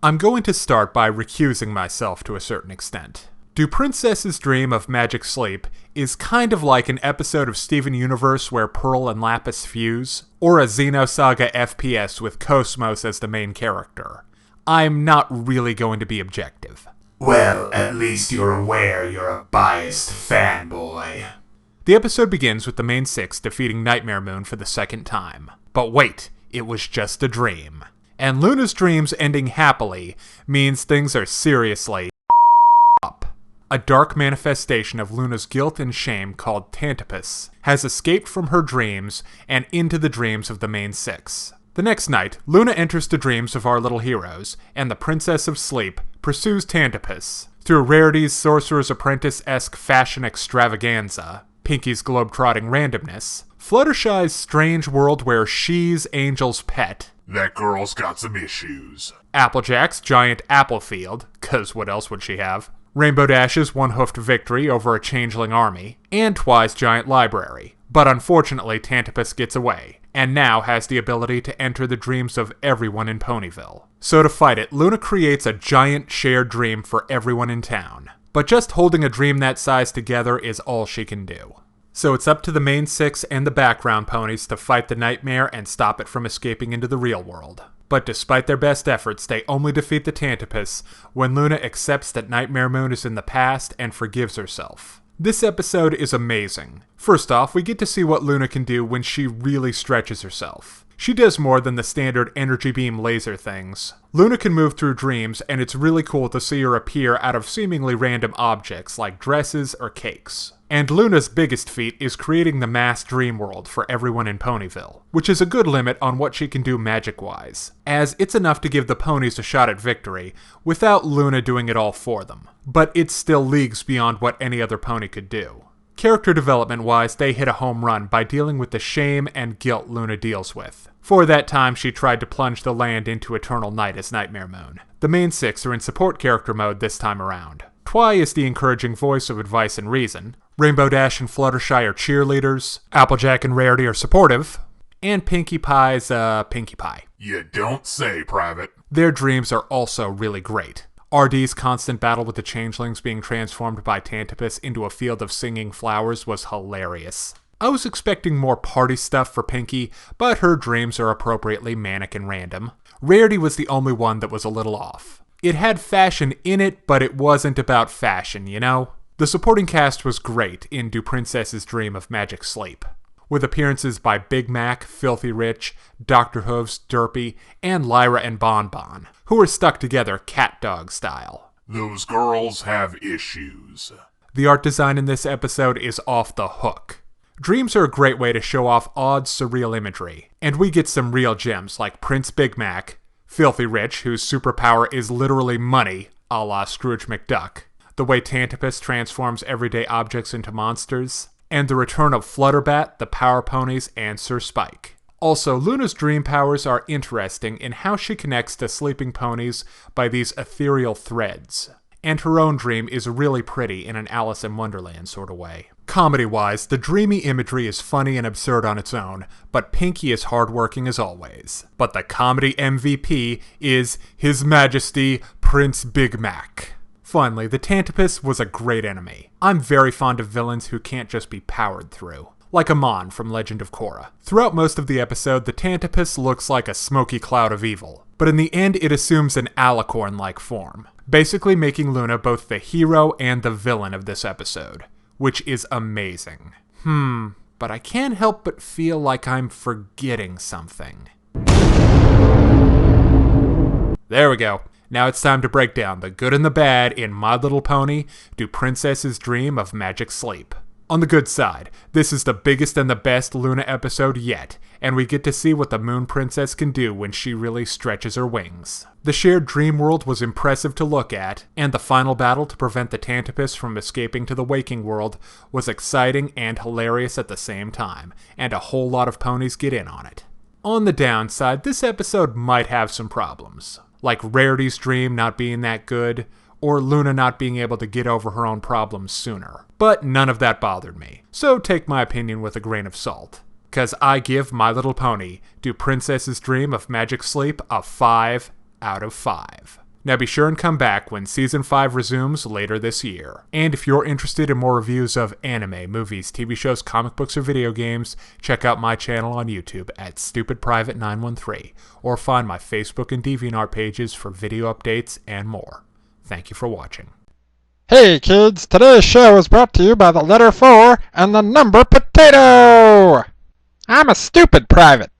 I'm going to start by recusing myself to a certain extent. Do Princesses Dream of Magic Sleep is kind of like an episode of Steven Universe where Pearl and Lapis fuse, or a Xenosaga FPS with Cosmos as the main character. I'm not really going to be objective. Well, at least you're aware you're a biased fanboy. The episode begins with the main six defeating Nightmare Moon for the second time. But wait, it was just a dream. And Luna's dreams ending happily means things are seriously up. A dark manifestation of Luna's guilt and shame called Tantabus has escaped from her dreams and into the dreams of the main six. The next night, Luna enters the dreams of our little heroes, and the Princess of Sleep pursues Tantabus. Through Rarity's Sorcerer's Apprentice-esque fashion extravaganza, Pinkie's globe-trotting randomness, Fluttershy's strange world where she's Angel's pet, that girl's got some issues, Applejack's giant apple field, 'cause what else would she have, Rainbow Dash's one-hoofed victory over a changeling army, and Twi's giant library. But unfortunately, Tantabus gets away, and now has the ability to enter the dreams of everyone in Ponyville. So to fight it, Luna creates a giant shared dream for everyone in town. But just holding a dream that size together is all she can do. So it's up to the main six and the background ponies to fight the nightmare and stop it from escaping into the real world. But despite their best efforts, they only defeat the Tantabus when Luna accepts that Nightmare Moon is in the past and forgives herself. This episode is amazing. First off, we get to see what Luna can do when she really stretches herself. She does more than the standard energy beam laser things. Luna can move through dreams, and it's really cool to see her appear out of seemingly random objects like dresses or cakes. And Luna's biggest feat is creating the mass dream world for everyone in Ponyville, which is a good limit on what she can do magic-wise, as it's enough to give the ponies a shot at victory without Luna doing it all for them. But it's still leagues beyond what any other pony could do. Character development-wise, they hit a home run by dealing with the shame and guilt Luna deals with. For that time, she tried to plunge the land into eternal night as Nightmare Moon. The main six are in support character mode this time around. Twi is the encouraging voice of advice and reason. Rainbow Dash and Fluttershy are cheerleaders. Applejack and Rarity are supportive. And Pinkie Pie's, Pinkie Pie. You don't say, Private. Their dreams are also really great. RD's constant battle with the changelings being transformed by Tantabus into a field of singing flowers was hilarious. I was expecting more party stuff for Pinkie, but her dreams are appropriately manic and random. Rarity was the only one that was a little off. It had fashion in it, but it wasn't about fashion, you know? The supporting cast was great in Do Princesses Dream of Magic Sleep, with appearances by Big Mac, Filthy Rich, Dr. Hooves, Derpy, and Lyra and Bon Bon, who were stuck together cat-dog style. Those girls have issues. The art design in this episode is off the hook. Dreams are a great way to show off odd, surreal imagery, and we get some real gems like Prince Big Mac, Filthy Rich, whose superpower is literally money, a la Scrooge McDuck, the way Tantabus transforms everyday objects into monsters, and the return of Flutterbat, the Power Ponies, and Sir Spike. Also, Luna's dream powers are interesting in how she connects to sleeping ponies by these ethereal threads. And her own dream is really pretty in an Alice in Wonderland sort of way. Comedy-wise, the dreamy imagery is funny and absurd on its own, but Pinkie is hardworking as always. But the comedy MVP is His Majesty Prince Big Mac. Finally, the Tantabus was a great enemy. I'm very fond of villains who can't just be powered through. Like Amon from Legend of Korra. Throughout most of the episode, the Tantabus looks like a smoky cloud of evil, but in the end it assumes an alicorn-like form, basically making Luna both the hero and the villain of this episode, which is amazing. But I can't help but feel like I'm forgetting something. There we go. Now it's time to break down the good and the bad in My Little Pony, Do Princesses Dream of Magic Sleep. On the good side, this is the biggest and the best Luna episode yet, and we get to see what the Moon Princess can do when she really stretches her wings. The shared dream world was impressive to look at, and the final battle to prevent the Tantabus from escaping to the waking world was exciting and hilarious at the same time, and a whole lot of ponies get in on it. On the downside, this episode might have some problems, like Rarity's dream not being that good, or Luna not being able to get over her own problems sooner. But none of that bothered me, so take my opinion with a grain of salt. 'Cause I give My Little Pony, Do Princesses Dream of Magic Sleep a 5 out of 5. Now be sure and come back when Season 5 resumes later this year. And if you're interested in more reviews of anime, movies, TV shows, comic books, or video games, check out my channel on YouTube at StupidPrivate913, or find my Facebook and Deviantart pages for video updates and more. Thank you for watching. Hey kids, today's show is brought to you by the letter 4 and the number potato! I'm a stupid private.